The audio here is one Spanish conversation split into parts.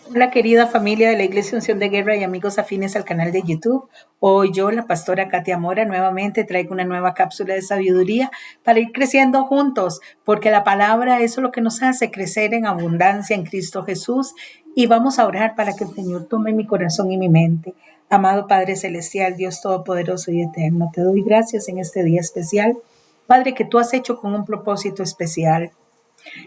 Hola querida familia de la Iglesia Unción de Guerra y amigos afines al canal de YouTube. Hoy yo, la pastora Katia Mora, nuevamente traigo una nueva cápsula de sabiduría para ir creciendo juntos, porque la palabra es lo que nos hace crecer en abundancia en Cristo Jesús. Y vamos a orar para que el Señor tome mi corazón y mi mente. Amado Padre Celestial, Dios Todopoderoso y Eterno, te doy gracias en este día especial. Padre, que tú has hecho con un propósito especial.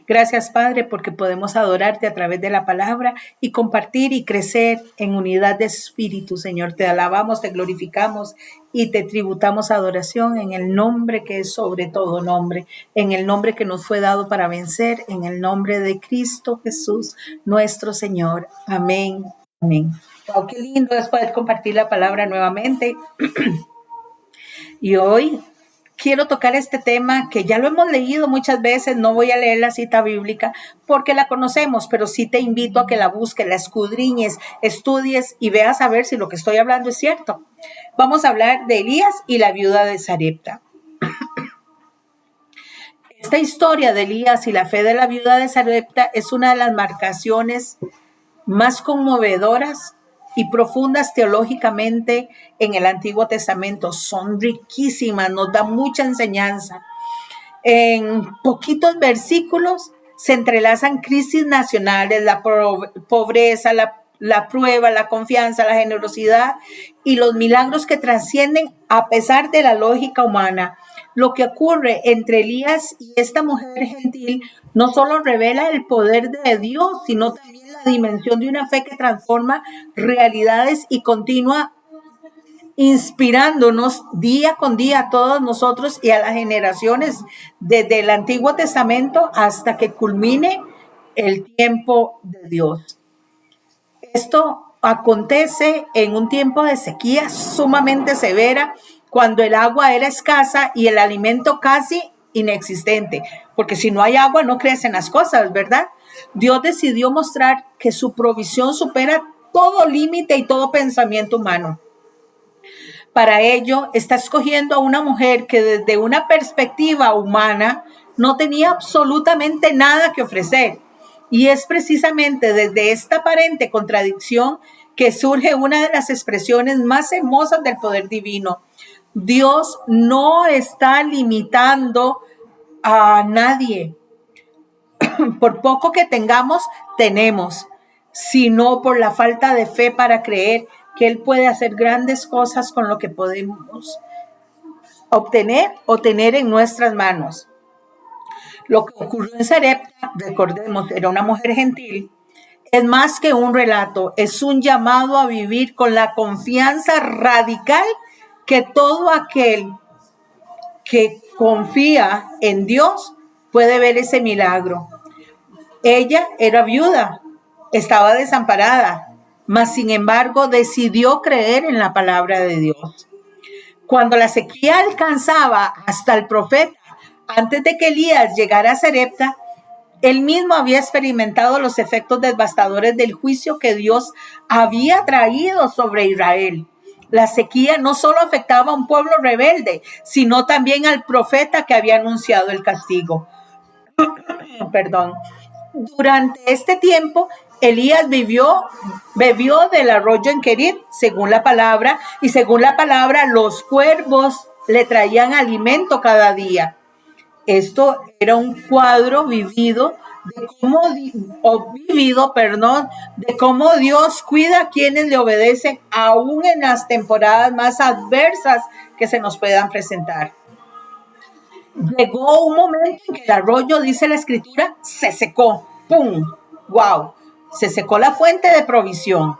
Gracias, Padre, porque podemos adorarte a través de la palabra y compartir y crecer en unidad de espíritu, Señor. Te alabamos, te glorificamos y te tributamos adoración en el nombre que es sobre todo nombre, en el nombre que nos fue dado para vencer, en el nombre de Cristo Jesús, nuestro Señor. Amén. Amén. Wow, qué lindo es poder compartir la palabra nuevamente. Y hoy quiero tocar este tema que ya lo hemos leído muchas veces. No voy a leer la cita bíblica porque la conocemos, pero sí te invito a que la busques, la escudriñes, estudies y veas a ver si lo que estoy hablando es cierto. Vamos a hablar de Elías y la viuda de Sarepta. Esta historia de Elías y la fe de la viuda de Sarepta es una de las marcaciones más conmovedoras y profundas teológicamente en el Antiguo Testamento. Son riquísimas, nos da mucha enseñanza. En poquitos versículos se entrelazan crisis nacionales, la pobreza, la prueba, la confianza, la generosidad y los milagros que trascienden a pesar de la lógica humana. Lo que ocurre entre Elías y esta mujer gentil no solo revela el poder de Dios, sino también la dimensión de una fe que transforma realidades y continúa inspirándonos día con día a todos nosotros y a las generaciones desde el Antiguo Testamento hasta que culmine el tiempo de Dios. Esto acontece en un tiempo de sequía sumamente severa, cuando el agua era escasa y el alimento casi inexistente, porque si no hay agua no crecen las cosas, ¿verdad? Dios decidió mostrar que su provisión supera todo límite y todo pensamiento humano. Para ello, está escogiendo a una mujer que desde una perspectiva humana no tenía absolutamente nada que ofrecer. Y es precisamente desde esta aparente contradicción que surge una de las expresiones más hermosas del poder divino. Dios no está limitando a nadie. Por poco que tengamos, tenemos, sino por la falta de fe para creer que Él puede hacer grandes cosas con lo que podemos obtener o tener en nuestras manos. Lo que ocurrió en Sarepta, recordemos, era una mujer gentil, es más que un relato, es un llamado a vivir con la confianza radical que todo aquel que confía en Dios puede ver ese milagro. Ella era viuda, estaba desamparada, mas sin embargo decidió creer en la palabra de Dios. Cuando la sequía alcanzaba hasta el profeta, antes de que Elías llegara a Sarepta, él mismo había experimentado los efectos devastadores del juicio que Dios había traído sobre Israel. La sequía no solo afectaba a un pueblo rebelde, sino también al profeta que había anunciado el castigo. Perdón. Durante este tiempo, Elías bebió del arroyo en Querit, según la palabra, y según la palabra, los cuervos le traían alimento cada día. Esto era un cuadro vivido de cómo Dios cuida a quienes le obedecen, aún en las temporadas más adversas que se nos puedan presentar. Llegó un momento en que el arroyo, dice la escritura, se secó. ¡Pum! ¡Wow! Se secó la fuente de provisión.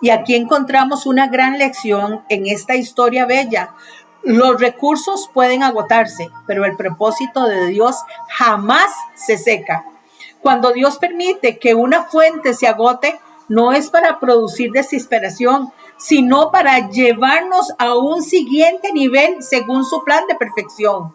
Y aquí encontramos una gran lección en esta historia bella. Los recursos pueden agotarse, pero el propósito de Dios jamás se seca. Cuando Dios permite que una fuente se agote, no es para producir desesperación, sino para llevarnos a un siguiente nivel según su plan de perfección.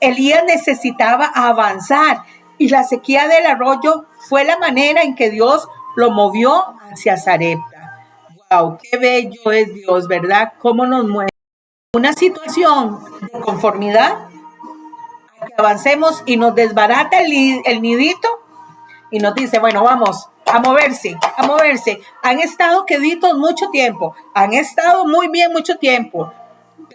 Elías necesitaba avanzar y la sequía del arroyo fue la manera en que Dios lo movió hacia Sarepta. ¡Wow! ¡Qué bello es Dios!, ¿verdad? ¿Cómo nos mueve? Una situación de conformidad, que avancemos y nos desbarata el nidito y nos dice, bueno, vamos, a moverse, a moverse. Han estado queditos mucho tiempo, han estado muy bien mucho tiempo,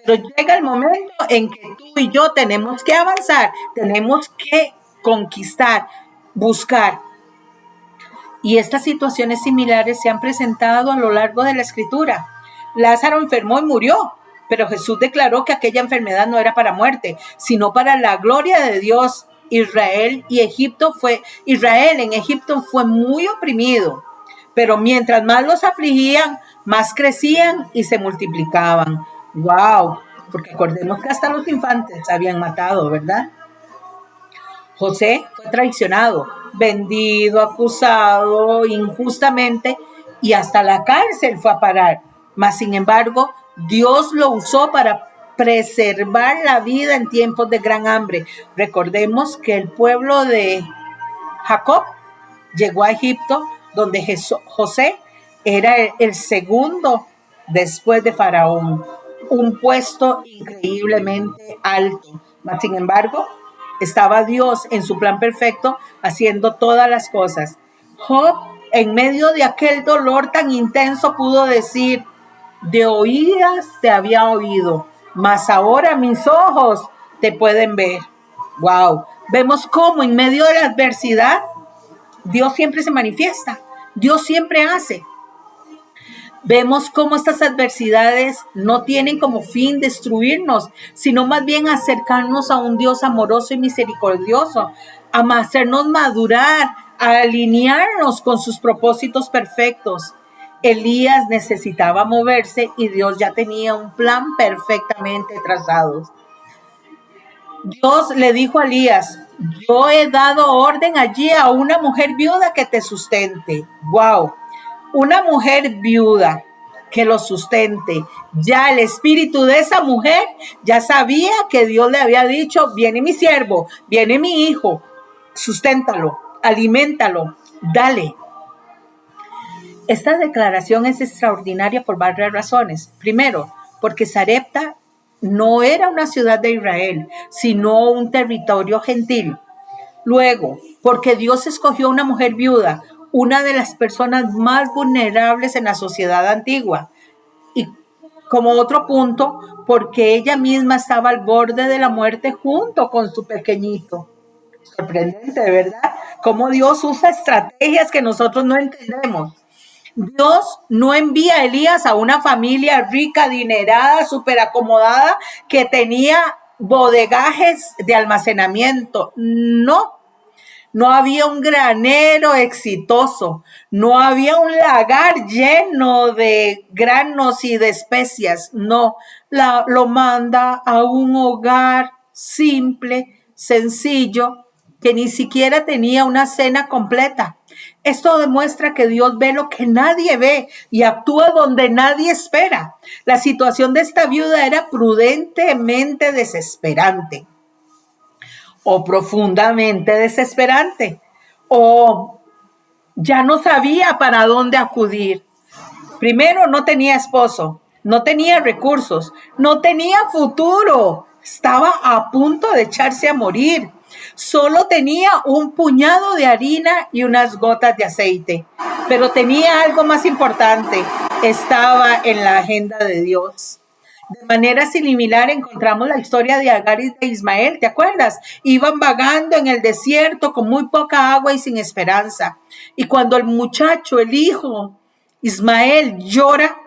pero llega el momento en que tú y yo tenemos que avanzar, tenemos que conquistar, buscar. Y estas situaciones similares se han presentado a lo largo de la escritura. Lázaro enfermó y murió, pero Jesús declaró que aquella enfermedad no era para muerte, sino para la gloria de Dios. Israel en Egipto fue muy oprimido, pero mientras más los afligían, más crecían y se multiplicaban. ¡Wow! Porque acordemos que hasta los infantes habían matado, ¿verdad? José fue traicionado, vendido, acusado injustamente y hasta la cárcel fue a parar. Mas, sin embargo, Dios lo usó para preservar la vida en tiempos de gran hambre. Recordemos que el pueblo de Jacob llegó a Egipto, donde José era el segundo después de Faraón, un puesto increíblemente alto. Mas, sin embargo, estaba Dios en su plan perfecto haciendo todas las cosas. Job, en medio de aquel dolor tan intenso, pudo decir: de oídas te había oído, mas ahora mis ojos te pueden ver. Wow. Vemos cómo en medio de la adversidad Dios siempre se manifiesta, Dios siempre hace. Vemos cómo estas adversidades no tienen como fin destruirnos, sino más bien acercarnos a un Dios amoroso y misericordioso, a hacernos madurar, a alinearnos con sus propósitos perfectos. Elías necesitaba moverse y Dios ya tenía un plan perfectamente trazado. Dios le dijo a Elías: yo he dado orden allí a una mujer viuda que te sustente. ¡Wow! Una mujer viuda que lo sustente. Ya el espíritu de esa mujer ya sabía que Dios le había dicho: viene mi siervo, viene mi hijo, susténtalo, aliméntalo, dale. Esta declaración es extraordinaria por varias razones. Primero, porque Sarepta no era una ciudad de Israel, sino un territorio gentil. Luego, porque Dios escogió una mujer viuda, una de las personas más vulnerables en la sociedad antigua. Y como otro punto, porque ella misma estaba al borde de la muerte junto con su pequeñito. Sorprendente, ¿verdad? Cómo Dios usa estrategias que nosotros no entendemos. Dios no envía a Elías a una familia rica, adinerada, súper acomodada, que tenía bodegajes de almacenamiento. No. No había un granero exitoso, no había un lagar lleno de granos y de especias. No, lo manda a un hogar simple, sencillo, que ni siquiera tenía una cena completa. Esto demuestra que Dios ve lo que nadie ve y actúa donde nadie espera. La situación de esta viuda era prudentemente desesperante, o profundamente desesperante, o ya no sabía para dónde acudir. Primero, no tenía esposo, no tenía recursos, no tenía futuro, estaba a punto de echarse a morir. Solo tenía un puñado de harina y unas gotas de aceite, pero tenía algo más importante: estaba en la agenda de Dios. De manera similar encontramos la historia de Agar y de Ismael, ¿te acuerdas? Iban vagando en el desierto con muy poca agua y sin esperanza. Y cuando el muchacho, el hijo, Ismael, llora,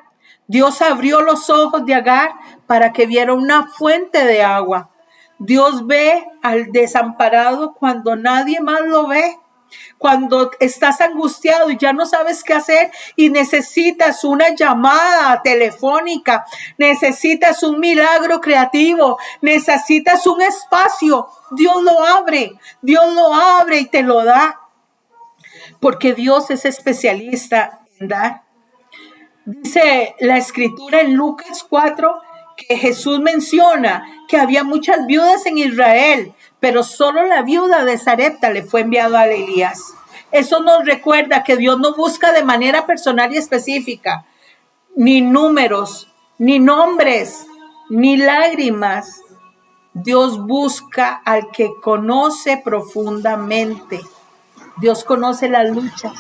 Dios abrió los ojos de Agar para que viera una fuente de agua. Dios ve al desamparado cuando nadie más lo ve. Cuando estás angustiado y ya no sabes qué hacer y necesitas una llamada telefónica, necesitas un milagro creativo, necesitas un espacio, Dios lo abre y te lo da, porque Dios es especialista en dar. Dice la escritura en Lucas 4 que Jesús menciona que había muchas viudas en Israel, pero solo la viuda de Sarepta le fue enviado a Elías. Eso nos recuerda que Dios no busca de manera personal y específica, ni números, ni nombres, ni lágrimas. Dios busca al que conoce profundamente. Dios conoce las luchas.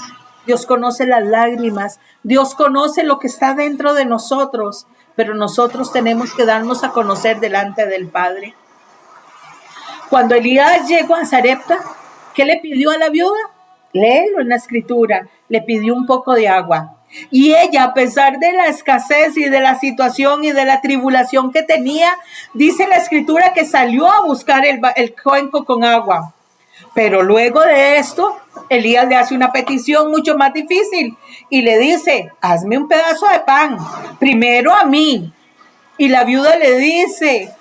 Dios conoce las lágrimas, Dios conoce lo que está dentro de nosotros, pero nosotros tenemos que darnos a conocer delante del Padre. Cuando Elías llegó a Sarepta, ¿qué le pidió a la viuda? Léelo en la escritura, le pidió un poco de agua. Y ella, a pesar de la escasez y de la situación y de la tribulación que tenía, dice la escritura que salió a buscar el cuenco con agua. Pero luego de esto, Elías le hace una petición mucho más difícil y le dice, hazme un pedazo de pan, primero a mí. Y la viuda le dice,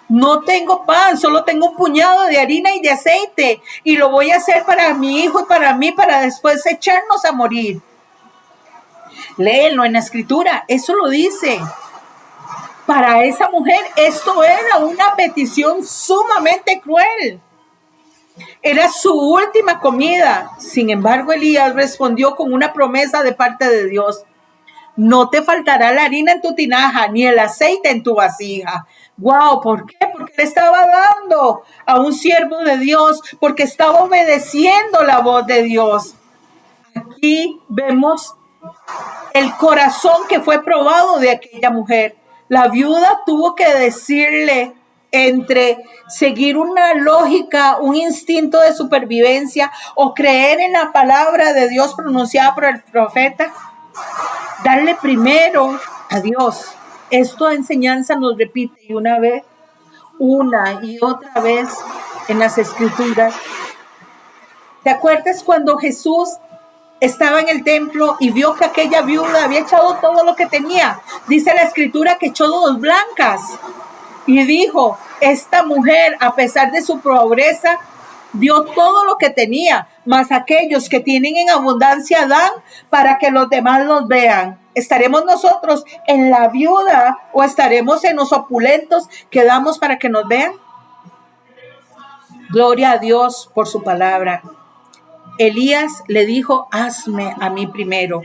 no tengo pan, solo tengo un puñado de harina y de aceite y lo voy a hacer para mi hijo y para mí para después echarnos a morir. Léelo en la escritura, eso lo dice. Para esa mujer esto era una petición sumamente cruel. Era su última comida. Sin embargo, Elías respondió con una promesa de parte de Dios. No te faltará la harina en tu tinaja, ni el aceite en tu vasija. Wow, ¿por qué? Porque le estaba dando a un siervo de Dios, porque estaba obedeciendo la voz de Dios. Aquí vemos el corazón que fue probado de aquella mujer. La viuda tuvo que decirle entre seguir una lógica, un instinto de supervivencia o creer en la palabra de Dios pronunciada por el profeta, darle primero a Dios. Esto enseñanza nos repite y una y otra vez en las escrituras. ¿Te acuerdas cuando Jesús estaba en el templo y vio que aquella viuda había echado todo lo que tenía? Dice la escritura que echó 2 blancas y dijo, esta mujer, a pesar de su pobreza, dio todo lo que tenía, mas aquellos que tienen en abundancia dan para que los demás los vean. ¿Estaremos nosotros en la viuda o estaremos en los opulentos que damos para que nos vean? Gloria a Dios por su palabra. Elías le dijo, hazme a mí primero.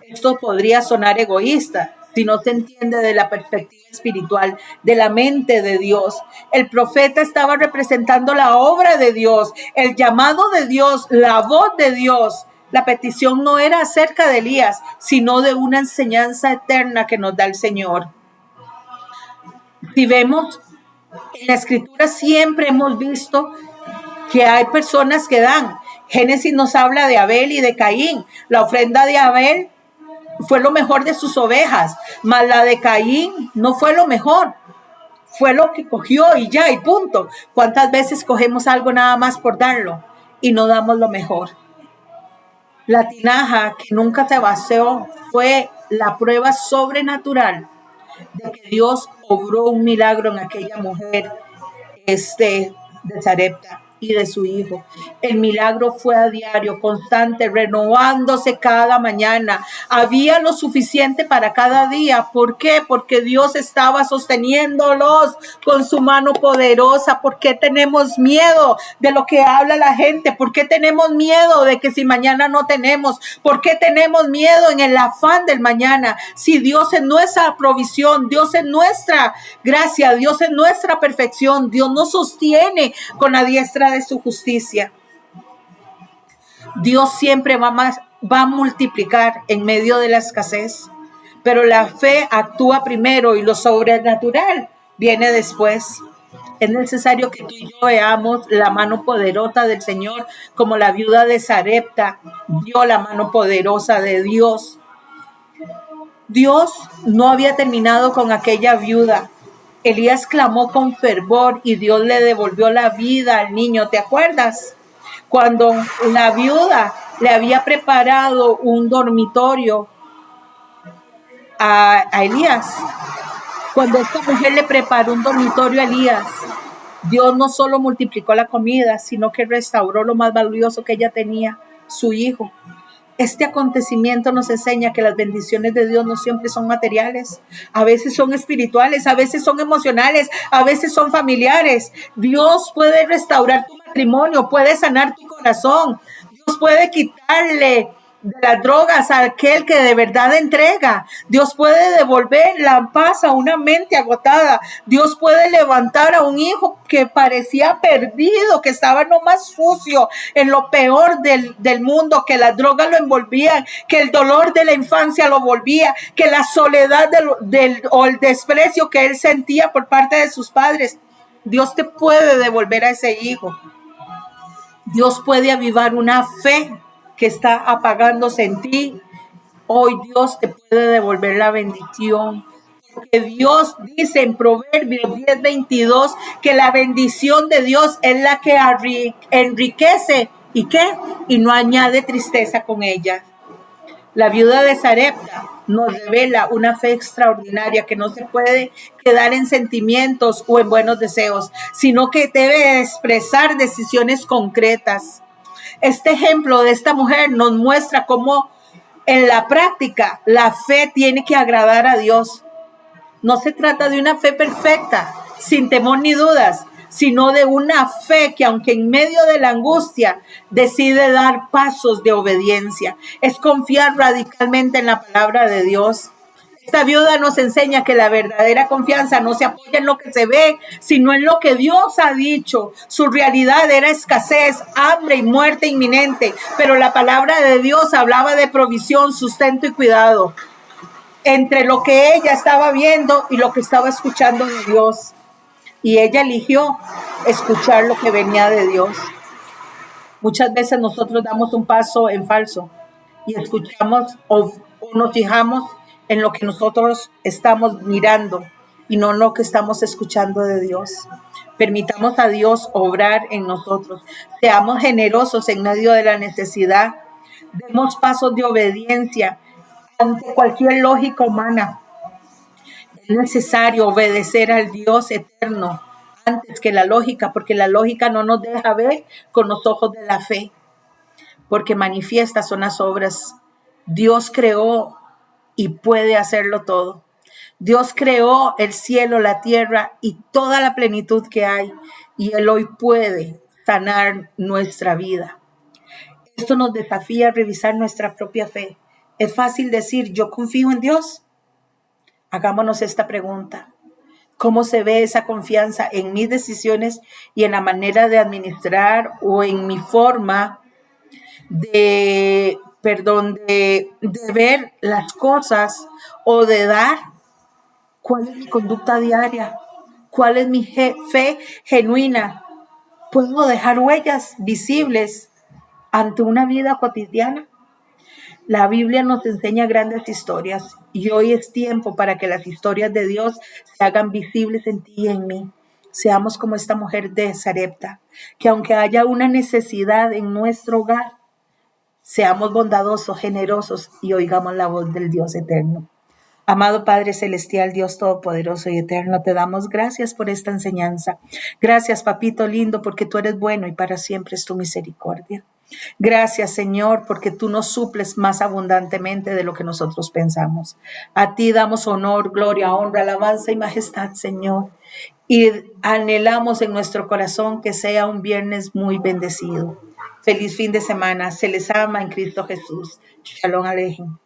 Esto podría sonar egoísta si no se entiende de la perspectiva espiritual, de la mente de Dios. El profeta estaba representando la obra de Dios, el llamado de Dios, la voz de Dios. La petición no era acerca de Elías, sino de una enseñanza eterna que nos da el Señor. Si vemos en la escritura siempre hemos visto que hay personas que dan. Génesis nos habla de Abel y de Caín. La ofrenda de Abel fue lo mejor de sus ovejas, mas la de Caín no fue lo mejor. Fue lo que cogió y ya, y punto. ¿Cuántas veces cogemos algo nada más por darlo y no damos lo mejor? La tinaja que nunca se vació fue la prueba sobrenatural de que Dios obró un milagro en aquella mujer de Sarepta y de su hijo. El milagro fue a diario, constante, renovándose cada mañana. Había lo suficiente para cada día. ¿Por qué? Porque Dios estaba sosteniéndolos con su mano poderosa. ¿Por qué tenemos miedo de lo que habla la gente? ¿Por qué tenemos miedo de que si mañana no tenemos? ¿Por qué tenemos miedo en el afán del mañana? Si Dios es nuestra provisión, Dios es nuestra gracia, Dios es nuestra perfección, Dios nos sostiene con la diestra de su justicia. Dios siempre va a multiplicar en medio de la escasez, pero la fe actúa primero y lo sobrenatural viene después. Es necesario que tú y yo veamos la mano poderosa del Señor, como la viuda de Sarepta vio la mano poderosa de Dios. Dios no había terminado con aquella viuda. Elías clamó con fervor y Dios le devolvió la vida al niño. ¿Te acuerdas? Cuando la viuda le había preparado un dormitorio a Elías. Cuando esta mujer le preparó un dormitorio a Elías, Dios no solo multiplicó la comida, sino que restauró lo más valioso que ella tenía, su hijo. Este acontecimiento nos enseña que las bendiciones de Dios no siempre son materiales, a veces son espirituales, a veces son emocionales, a veces son familiares. Dios puede restaurar tu matrimonio, puede sanar tu corazón, Dios puede quitarle de las drogas a aquel que de verdad entrega. Dios puede devolver la paz a una mente agotada. Dios puede levantar a un hijo que parecía perdido, que estaba nomás sucio, en lo peor del mundo, que las drogas lo envolvían, que el dolor de la infancia lo volvía, que la soledad o el desprecio que él sentía por parte de sus padres. Dios te puede devolver a ese hijo. Dios puede avivar una fe que está apagándose en ti. Hoy Dios te puede devolver la bendición. Porque Dios dice en Proverbios 10:22 que la bendición de Dios es la que enriquece. ¿Y qué? Y no añade tristeza con ella. La viuda de Sarepta nos revela una fe extraordinaria que no se puede quedar en sentimientos o en buenos deseos, sino que debe expresar decisiones concretas. Este ejemplo de esta mujer nos muestra cómo en la práctica la fe tiene que agradar a Dios. No se trata de una fe perfecta, sin temor ni dudas, sino de una fe que aunque en medio de la angustia decide dar pasos de obediencia. Es confiar radicalmente en la palabra de Dios. Esta viuda nos enseña que la verdadera confianza no se apoya en lo que se ve, sino en lo que Dios ha dicho. Su realidad era escasez, hambre y muerte inminente, pero la palabra de Dios hablaba de provisión, sustento y cuidado. Entre lo que ella estaba viendo y lo que estaba escuchando de Dios. Y ella eligió escuchar lo que venía de Dios. Muchas veces nosotros damos un paso en falso y escuchamos o nos fijamos en lo que nosotros estamos mirando y no en lo que estamos escuchando de Dios. Permitamos a Dios obrar en nosotros. Seamos generosos en medio de la necesidad. Demos pasos de obediencia ante cualquier lógica humana. Es necesario obedecer al Dios eterno antes que la lógica, porque la lógica no nos deja ver con los ojos de la fe, porque manifiestas son las obras. Dios creó y puede hacerlo todo. Dios creó el cielo, la tierra y toda la plenitud que hay, y Él hoy puede sanar nuestra vida. Esto nos desafía a revisar nuestra propia fe. Es fácil decir, yo confío en Dios. Hagámonos esta pregunta. ¿Cómo se ve esa confianza en mis decisiones y en la manera de administrar o en mi forma de ver las cosas o de dar? ¿Cuál es mi conducta diaria? ¿Cuál es mi fe genuina? ¿Puedo dejar huellas visibles ante una vida cotidiana? La Biblia nos enseña grandes historias y hoy es tiempo para que las historias de Dios se hagan visibles en ti y en mí. Seamos como esta mujer de Sarepta, que aunque haya una necesidad en nuestro hogar, seamos bondadosos, generosos y oigamos la voz del Dios eterno. Amado Padre Celestial, Dios Todopoderoso y Eterno, te damos gracias por esta enseñanza. Gracias, Papito lindo, porque tú eres bueno y para siempre es tu misericordia. Gracias, Señor, porque tú nos suples más abundantemente de lo que nosotros pensamos. A ti damos honor, gloria, honra, alabanza y majestad, Señor. Y anhelamos en nuestro corazón que sea un viernes muy bendecido. Feliz fin de semana. Se les ama en Cristo Jesús. Shalom Aleichem.